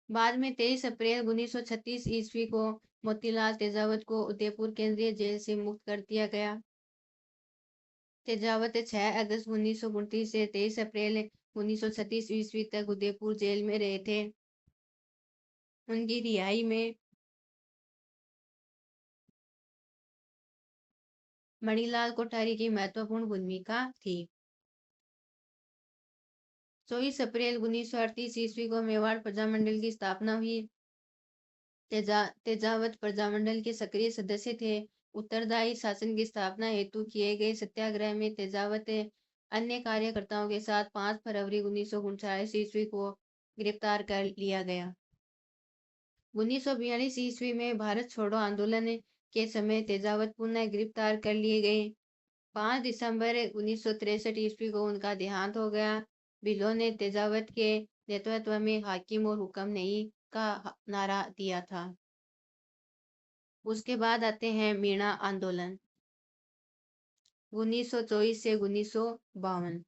बाद में 23 अप्रैल 1936 ईस्वी को मोतीलाल तेजावत को उदयपुर केंद्रीय जेल से मुक्त कर दिया गया। तेजावत 6 अगस्त 1929 से 23 अप्रैल 1936 ईस्वी तक उदयपुर जेल में रहे थे। उनकी रिहाई में मणिलाल कोठारी की महत्वपूर्ण भूमिका थी। 24 अप्रैल 1938 ईस्वी को मेवाड़ प्रजामंडल की स्थापना हुई। तेजावत प्रजामंडल के सक्रिय सदस्य थे। उत्तरदायी शासन की स्थापना हेतु किए गए सत्याग्रह में तेजावत अन्य कार्यकर्ताओं के साथ 5 फरवरी 1939 ईस्वी को गिरफ्तार कर लिया गया। 1942 ईस्वी में भारत छोड़ो आंदोलन के समय तेजावत पुनः गिरफ्तार कर लिए गए। 5 दिसंबर 1963 ईस्वी को उनका देहांत हो गया। भीलों ने तेजावत के नेतृत्व में हाकिम और हुक्म नहीं का नारा दिया था। उसके बाद आते हैं मीणा आंदोलन 1924 से 1952।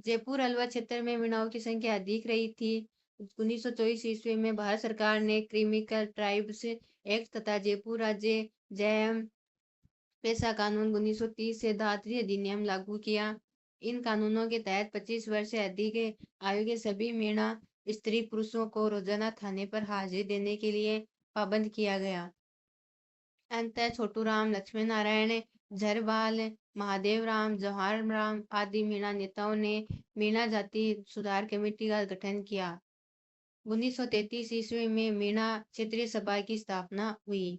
जयपुर अलवर क्षेत्र में मीणाओं की संख्या अधिक रही थी। 1924 ईस्वी में भारत सरकार ने क्रिमिनल ट्राइब्स एक्ट तथा जयपुर राज्य जैम पेशा कानून 1930 से धात्री अधिनियम लागू किया। इन कानूनों के तहत 25 वर्ष से अधिक आयु के सभी मीणा स्त्री पुरुषों को रोजाना थाने पर हाजिरी देने के लिए पाबंद किया गया। अंततः छोटू राम, लक्ष्मी नारायण, झरबाल, महादेव राम, जवाहर राम आदि मीणा नेताओं ने मीणा जाति सुधार कमेटी का गठन किया। 1933 ईस्वी में मीणा क्षेत्रीय सभा की स्थापना हुई।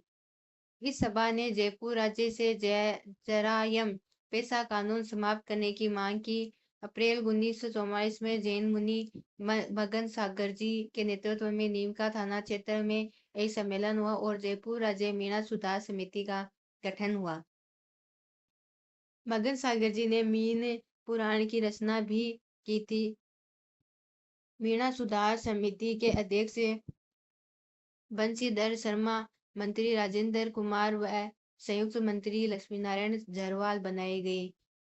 इस सभा ने जयपुर राज्य से जरायम پیسہ قانون سماپت کرنے کی مانگ کی۔ اپریل 1944 میں جین منی مگن ساگر جی کے نیترتو میں نیم کا تھانہ چھیتر میں ایک سمیلن ہوا اور جے پور راجیہ مینا سدھار سمیتی کا گٹھن ہوا۔ مگن ساگر جی نے مین پران کی رچنا بھی کی تھی۔ مینا سدھار سمیتی کے ادھیکش بنسی دھر شرما، منتری راجندر کمار و سیکت منتری لکشمی نارائن جروال بنائے گئے۔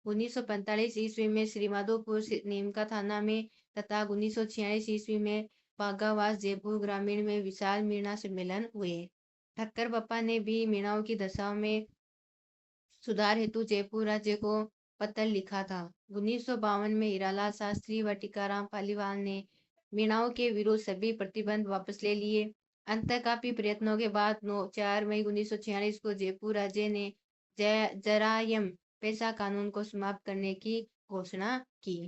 1945 عیسوی میں سری مادھو پور نیم کا تھانہ میں تथा 1946 عیسوی میں باگھاواس جے پور گرامین میں وشال مینا سمیلن ہوئے۔ ٹھکر بپا نے بھی میڑاؤں کی دشا میں سدھار ہیتو جے پور راجیہ کو پتر لکھا تھا۔ 1952 میں ہیرا لال شاستری و ٹیکارام پالیوال نے میڑاؤں کے ورودھ سبھی پرتبندھ واپس لے لیے۔ انتہ-کافی پریتنوں کے بعد 4 مئی 1946 کو جے پور راجیہ نے جرائم پیسہ قانون کو سماپت کرنے کی گھوشنا کی۔